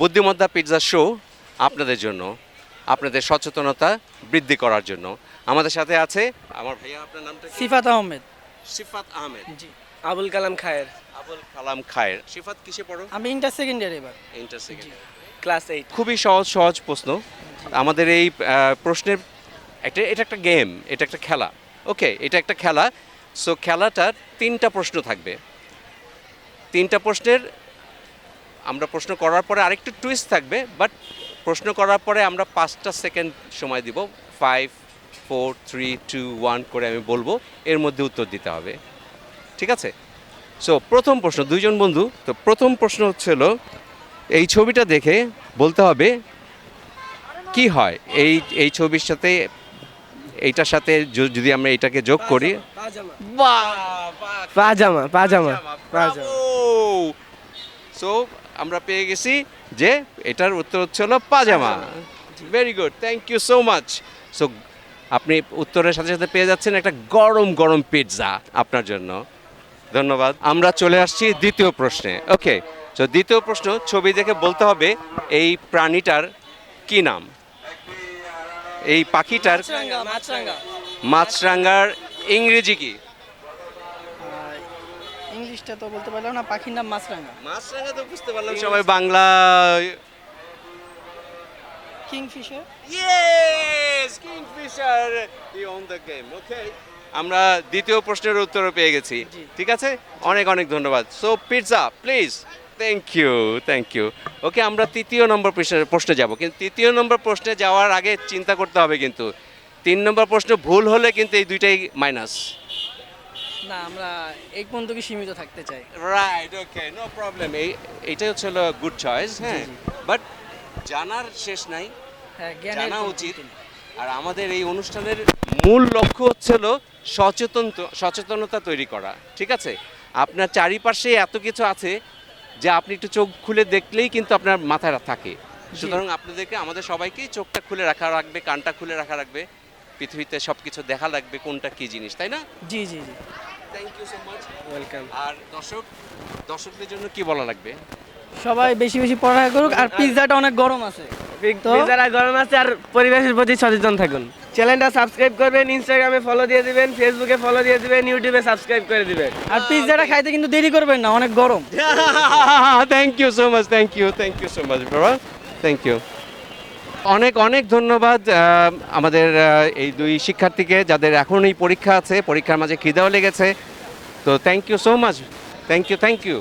বুদ্ধিমত্তা pizza show আপনাদের জন্য, আপনাদের সচেতনতা বৃদ্ধি করার জন্য। আমাদের সাথে আছে আমার ভাইয়া, আপনার নামটা কি? সিফাত আহমেদ। সিফাত আহমেদ। জি, আবুল কালাম খায়ের, আবুল কালাম খায়ের। সিফাত কিসে পড়ো? আমি ইন্টার সেকেন্ড ইয়ার এবার। Inter second. ক্লাস 8। খুবই সহজ সহজ প্রশ্ন। আমাদের এই প্রশ্নের এটা একটা গেম, এটা একটা খেলা। ওকে, এটা একটা খেলা। সো খেলাটার 3টা প্রশ্ন থাকবে। 3টা প্রশ্নের আমরা প্রশ্ন করার পরে আরেকটু টুইস্ট থাকবে, বাট প্রশ্ন করার পরে আমরা 5টা সেকেন্ড সময় দিব। 5, 4, 3, 2, 1 করে আমি বলবো, এর মধ্যে উত্তর দিতে হবে। ঠিক আছে? সো প্রথম প্রশ্ন, 2জন বন্ধু। তো প্রথম প্রশ্ন হচ্ছিল, এই ছবিটা দেখে বলতে হবে কি হয় এই এই ছবির সাথে, এইটার সাথে যদি আমরা এটাকে যোগ করি। পাজামা পাজামা পাজামা। সো আমরা পেয়ে গেছি যে এটার উত্তর হচ্ছে হলো পাজামা। Very good, thank you so much. So আপনি উত্তরের সাথে সাথে পেয়ে যাচ্ছেন একটা গরম গরম পিৎজা আপনার জন্য। ধন্যবাদ। আমরা চলে আসছি দ্বিতীয় প্রশ্নে। ওকে, তো দ্বিতীয় প্রশ্ন, ছবি দেখে বলতে হবে এই প্রাণীটার কি নাম। এই পাখিটার মাছরাঙার ইংরেজি কি? ইংলিশটা তো বলতে পারলাম না, পাখির নাম মাছরাঙা। মাছরাঙা তো বুঝতে পারলাম সবাই, Bangla. Kingfisher. Yes, Kingfisher. He won the game. Okay, আমরা দ্বিতীয় প্রশ্নের উত্তরও পেয়ে গেছি। জি। ঠিক আছে, অনেক অনেক ধন্যবাদ। So pizza please. Thank you, thank you. Okay, আমরা তৃতীয় নম্বর প্রশ্নে যাব, কিন্তু তৃতীয় নম্বর প্রশ্নে যাওয়ার আগে চিন্তা করতে হবে কিন্তু 3 নম্বর প্রশ্ন ভুল হলে কিন্তু এই দুইটাই মাইনাস। না, আমরা এই পর্যন্ত কি সীমিত থাকতে চাই। রাইট, ওকে, নো প্রবলেম। এইটাই হচ্ছে হলো গুড চয়েস। হ্যাঁ, বাট জানার শেষ নাই, হ্যাঁ, জ্ঞানের জানা কোনো উচিত। কমতি নেই। আর আমাদের এই অনুষ্ঠানের মূল লক্ষ্য হচ্ছে হলো সচেতনতা তৈরি করা। ঠিক আছে? আপনার চারিপাশে এত কিছু আছে যে আপনি একটু চোখ খুলে দেখলেই কিন্তু আপনার মাথায় থাকে। সুতরাং আপনাদেরকে, আমাদের সবাইকেই চোখটা খুলে রাখা রাখবে, কানটা খুলে রাখা রাখবে, পৃথিবীতে সব কিছু দেখা লাগবে কোনটা কি জিনিস, তাই না? জি জি জি। Thank you so much. Welcome. আর দর্শকদের জন্য কি বলা লাগবে? সবাই বেশি বেশি পড়াশোনা করুক, আর পিৎজাটা অনেক গরম আছে। তো পিৎজারা গরম আছে, আর পরিবেশের প্রতি সচেতন থাকুন। চ্যানেলটা সাবস্ক্রাইব করবেন, ইনস্টাগ্রামে ফলো দিয়ে দিবেন, ফেসবুকে ফলো দিয়ে দিবেন, ইউটিউবে সাবস্ক্রাইব করে দিবেন। আর পিৎজাটা খাইতে কিন্তু দেরি করবেন না, অনেক গরম। Thank you so much, thank you so much বাবা, থ্যাংক ইউ। অনেক অনেক ধন্যবাদ আমাদের এই দুই শিক্ষার্থীকে, যাদের এখনই পরীক্ষা আছে, পরীক্ষার মাঝে খিদেও লেগেছে। তো thank you so much, thank you.